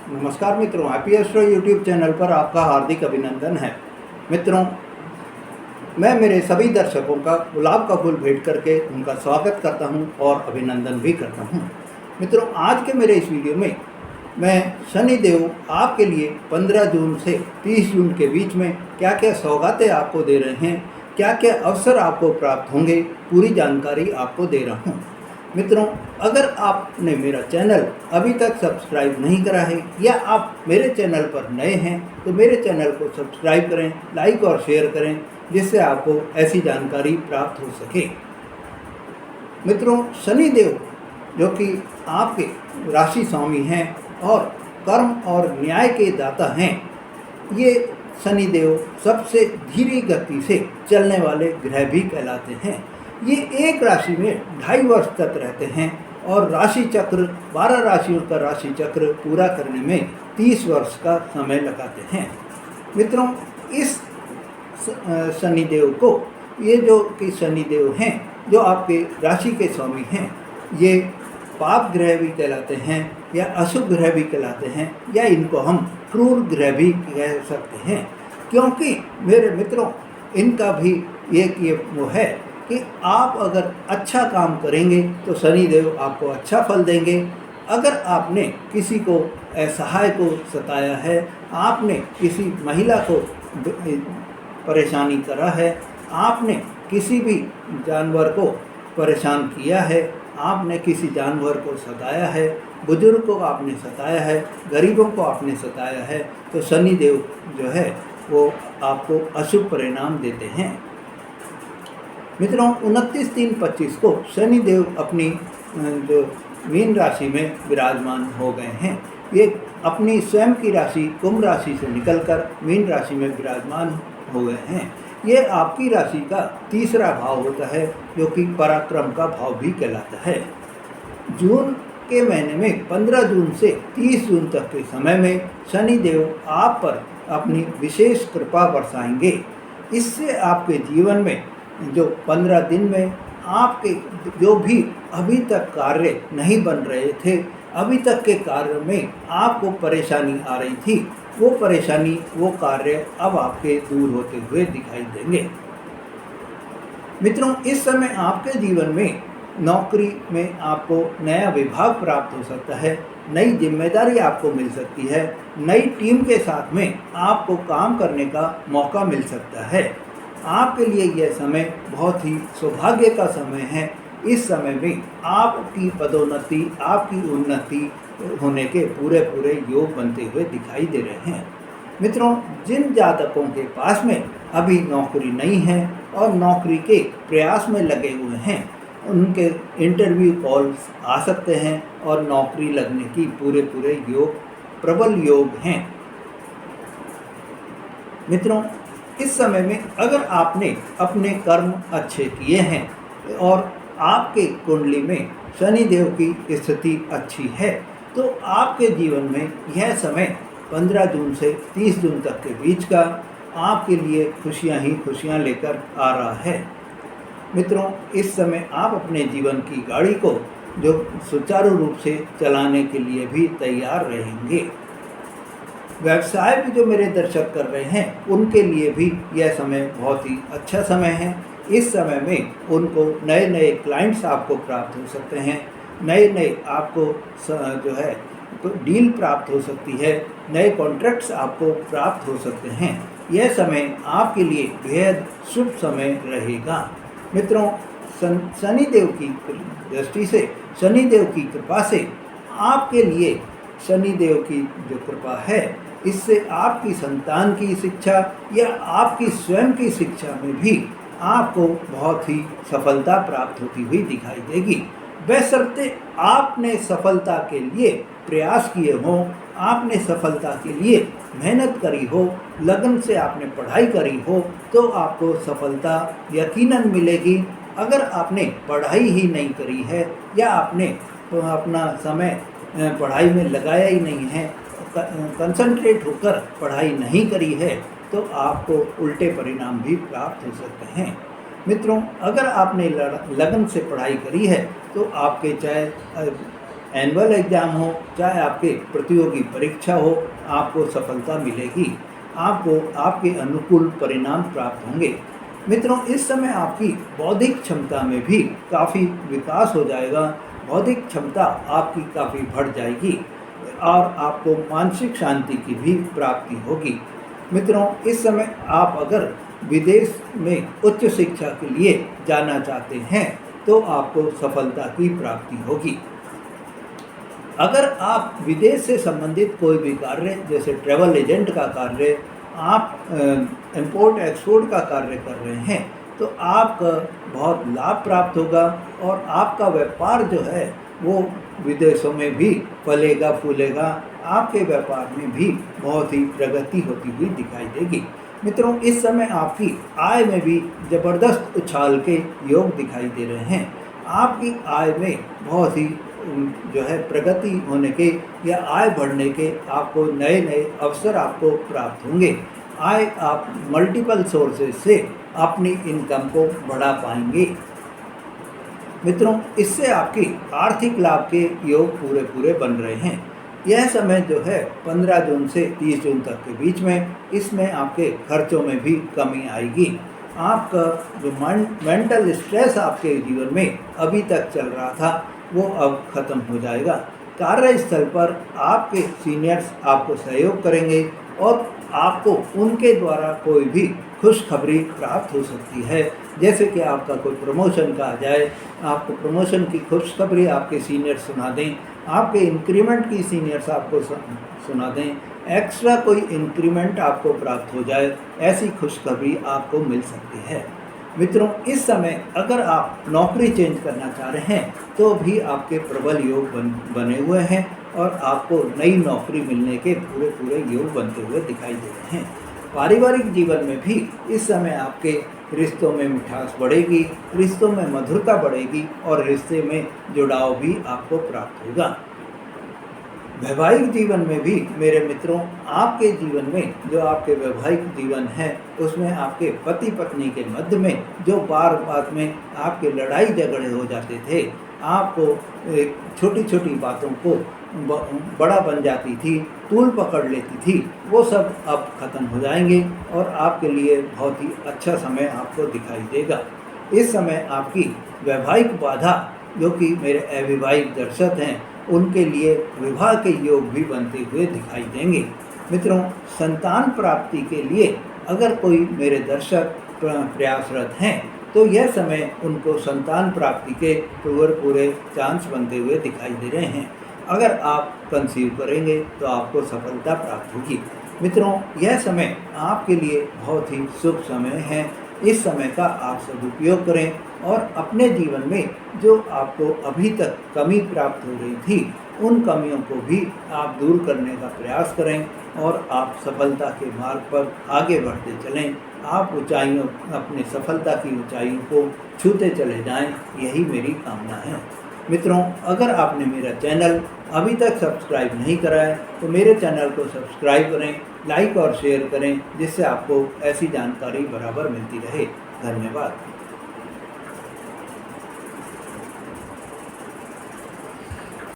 नमस्कार मित्रों, happy astro YouTube channel पर आपका हार्दिक अभिनंदन है। मित्रों, मैं मेरे सभी दर्शकों का गुलाब का फूल भेंट करके उनका स्वागत करता हूं और अभिनंदन भी करता हूं। मित्रों, आज के मेरे इस वीडियो में मैं शनिदेव आपके लिए 15 जून से 30 जून के बीच में क्या क्या सौगातें आपको दे रहे हैं, क्या क्या अवसर आपको प्राप्त होंगे, पूरी जानकारी आपको दे रहा हूँ। मित्रों, अगर आपने मेरा चैनल अभी तक सब्सक्राइब नहीं करा है या आप मेरे चैनल पर नए हैं तो मेरे चैनल को सब्सक्राइब करें, लाइक और शेयर करें, जिससे आपको ऐसी जानकारी प्राप्त हो सके। मित्रों, शनिदेव जो कि आपके राशि स्वामी हैं और कर्म और न्याय के दाता हैं, ये शनिदेव सबसे धीमी गति से चलने वाले ग्रह भी कहलाते हैं। ये एक राशि में 2.5 वर्ष तक रहते हैं और राशि चक्र 12 राशियों का राशि चक्र पूरा करने में 30 वर्ष का समय लगाते हैं। मित्रों, इस शनिदेव को, ये जो कि शनिदेव हैं जो आपके राशि के स्वामी हैं, ये पाप ग्रह भी कहलाते हैं या अशुभ ग्रह भी कहलाते हैं या इनको हम क्रूर ग्रह भी कह सकते हैं, क्योंकि मेरे मित्रों इनका भी एक ये वो है कि आप अगर अच्छा काम करेंगे तो शनिदेव आपको अच्छा फल देंगे। अगर आपने किसी को असहाय को सताया है, आपने किसी महिला को परेशानी करा है, आपने किसी भी जानवर को परेशान किया है, आपने किसी जानवर को सताया है, बुजुर्ग को आपने सताया है, गरीबों को आपने सताया है, तो शनिदेव जो है वो आपको अशुभ परिणाम देते हैं। मित्रों, 29/3/25 को शनिदेव अपनी जो मीन राशि में विराजमान हो गए हैं। ये अपनी स्वयं की राशि कुंभ राशि से निकलकर मीन राशि में विराजमान हो गए हैं। ये आपकी राशि का तीसरा भाव होता है, जो कि पराक्रम का भाव भी कहलाता है। जून के महीने में 15 जून से 30 जून तक के समय में शनिदेव आप पर अपनी विशेष कृपा बरसाएंगे। इससे आपके जीवन में जो 15 दिन में आपके जो भी अभी तक कार्य नहीं बन रहे थे, अभी तक के कार्य में आपको परेशानी आ रही थी, वो परेशानी वो कार्य अब आपके दूर होते हुए दिखाई देंगे। मित्रों, इस समय आपके जीवन में नौकरी में आपको नया विभाग प्राप्त हो सकता है, नई जिम्मेदारी आपको मिल सकती है, नई टीम के साथ में आपको काम करने का मौका मिल सकता है। आपके लिए यह समय बहुत ही सौभाग्य का समय है। इस समय में आपकी पदोन्नति, आपकी उन्नति होने के पूरे पूरे योग बनते हुए दिखाई दे रहे हैं। मित्रों, जिन जातकों के पास में अभी नौकरी नहीं है और नौकरी के प्रयास में लगे हुए हैं, उनके इंटरव्यू कॉल्स आ सकते हैं और नौकरी लगने की पूरे पूरे योग, प्रबल योग हैं। मित्रों, इस समय में अगर आपने अपने कर्म अच्छे किए हैं और आपके कुंडली में शनिदेव की स्थिति अच्छी है, तो आपके जीवन में यह समय 15 जून से 30 जून तक के बीच का आपके लिए खुशियां ही खुशियां लेकर आ रहा है। मित्रों, इस समय आप अपने जीवन की गाड़ी को जो सुचारू रूप से चलाने के लिए भी तैयार रहेंगे। व्यवसाय भी जो मेरे दर्शक कर रहे हैं, उनके लिए भी यह समय बहुत ही अच्छा समय है। इस समय में उनको नए नए क्लाइंट्स आपको प्राप्त हो सकते हैं, नए नए आपको जो है तो डील प्राप्त हो सकती है, नए कॉन्ट्रैक्ट्स आपको प्राप्त हो सकते हैं। यह समय आपके लिए बेहद शुभ समय रहेगा। मित्रों, शनिदेव की दृष्टि से, शनिदेव की कृपा से आपके लिए शनिदेव की जो कृपा है, इससे आपकी संतान की शिक्षा या आपकी स्वयं की शिक्षा में भी आपको बहुत ही सफलता प्राप्त होती हुई दिखाई देगी। बशर्ते आपने सफलता के लिए प्रयास किए हों, आपने सफलता के लिए मेहनत करी हो, लगन से आपने पढ़ाई करी हो, तो आपको सफलता यकीनन मिलेगी। अगर आपने पढ़ाई ही नहीं करी है या आपने तो अपना समय पढ़ाई में लगाया ही नहीं है, कंसंट्रेट होकर पढ़ाई नहीं करी है, तो आपको उल्टे परिणाम भी प्राप्त हो सकते हैं। मित्रों, अगर आपने लगन से पढ़ाई करी है तो आपके चाहे एनुअल एग्ज़ाम हो, चाहे आपके प्रतियोगी परीक्षा हो, आपको सफलता मिलेगी। आपको आपके अनुकूल परिणाम प्राप्त होंगे। मित्रों, इस समय आपकी बौद्धिक क्षमता में भी काफ़ी विकास हो जाएगा। बौद्धिक क्षमता आपकी काफ़ी बढ़ जाएगी और आपको मानसिक शांति की भी प्राप्ति होगी। मित्रों, इस समय आप अगर विदेश में उच्च शिक्षा के लिए जाना चाहते हैं तो आपको सफलता की प्राप्ति होगी। अगर आप विदेश से संबंधित कोई भी कार्य, जैसे ट्रैवल एजेंट का कार्य, आप इंपोर्ट एक्सपोर्ट का कार्य कर रहे हैं, तो आपका बहुत लाभ प्राप्त होगा और आपका व्यापार जो है वो विदेशों में भी फलेगा फूलेगा। आपके व्यापार में भी बहुत ही प्रगति होती हुई दिखाई देगी। मित्रों, इस समय आपकी आय में भी ज़बरदस्त उछाल के योग दिखाई दे रहे हैं। आपकी आय में बहुत ही जो है प्रगति होने के या आय बढ़ने के आपको नए नए अवसर आपको प्राप्त होंगे। आय आप मल्टीपल सोर्सेज से अपनी इनकम को बढ़ा पाएंगे। मित्रों, इससे आपकी आर्थिक लाभ के योग पूरे पूरे बन रहे हैं। यह समय जो है 15 जून से 30 जून तक के बीच में, इसमें आपके खर्चों में भी कमी आएगी। आपका जो मेंटल स्ट्रेस आपके जीवन में अभी तक चल रहा था वो अब ख़त्म हो जाएगा। कार्यस्थल पर आपके सीनियर्स आपको सहयोग करेंगे और आपको उनके द्वारा कोई भी खुशखबरी प्राप्त हो सकती है। जैसे कि आपका कोई प्रमोशन का आ जाए, आपको प्रमोशन की खुशखबरी आपके सीनियर सुना दें, आपके इंक्रीमेंट की सीनियर्स आपको सुना दें, एक्स्ट्रा कोई इंक्रीमेंट आपको प्राप्त हो जाए, ऐसी खुशखबरी आपको मिल सकती है। मित्रों, इस समय अगर आप नौकरी चेंज करना चाह रहे हैं तो भी आपके प्रबल योग बने हुए हैं और आपको नई नौकरी मिलने के पूरे पूरे योग बनते हुए दिखाई दे रहे हैं। पारिवारिक जीवन में भी इस समय आपके रिश्तों में मिठास बढ़ेगी, रिश्तों में मधुरता बढ़ेगी और रिश्ते में जुड़ाव भी आपको प्राप्त होगा। वैवाहिक जीवन में भी मेरे मित्रों, आपके जीवन में जो आपके वैवाहिक जीवन है उसमें आपके पति पत्नी के मध्य में जो बार बार में आपके लड़ाई झगड़े हो जाते थे, आपको छोटी छोटी बातों को बड़ा बन जाती थी, तूल पकड़ लेती थी, वो सब अब खत्म हो जाएंगे और आपके लिए बहुत ही अच्छा समय आपको दिखाई देगा। इस समय आपकी वैवाहिक बाधा, जो कि मेरे अविवाहित दर्शक हैं, उनके लिए विवाह के योग भी बनते हुए दिखाई देंगे। मित्रों, संतान प्राप्ति के लिए अगर कोई मेरे दर्शक प्रयासरत हैं तो यह समय उनको संतान प्राप्ति के पूरे चांस बनते हुए दिखाई दे रहे हैं। अगर आप कंसीव करेंगे तो आपको सफलता प्राप्त होगी। मित्रों, यह समय आपके लिए बहुत ही शुभ समय है। इस समय का आप सदुपयोग करें और अपने जीवन में जो आपको अभी तक कमी प्राप्त हो रही थी, उन कमियों को भी आप दूर करने का प्रयास करें और आप सफलता के मार्ग पर आगे बढ़ते चलें। आप ऊंचाइयों, अपने सफलता की ऊंचाइयों को छूते चले जाएं, यही मेरी कामना है। मित्रों, अगर आपने मेरा चैनल अभी तक सब्सक्राइब नहीं करा है तो मेरे चैनल को सब्सक्राइब करें, लाइक और शेयर करें, जिससे आपको ऐसी जानकारी बराबर मिलती रहे। धन्यवाद।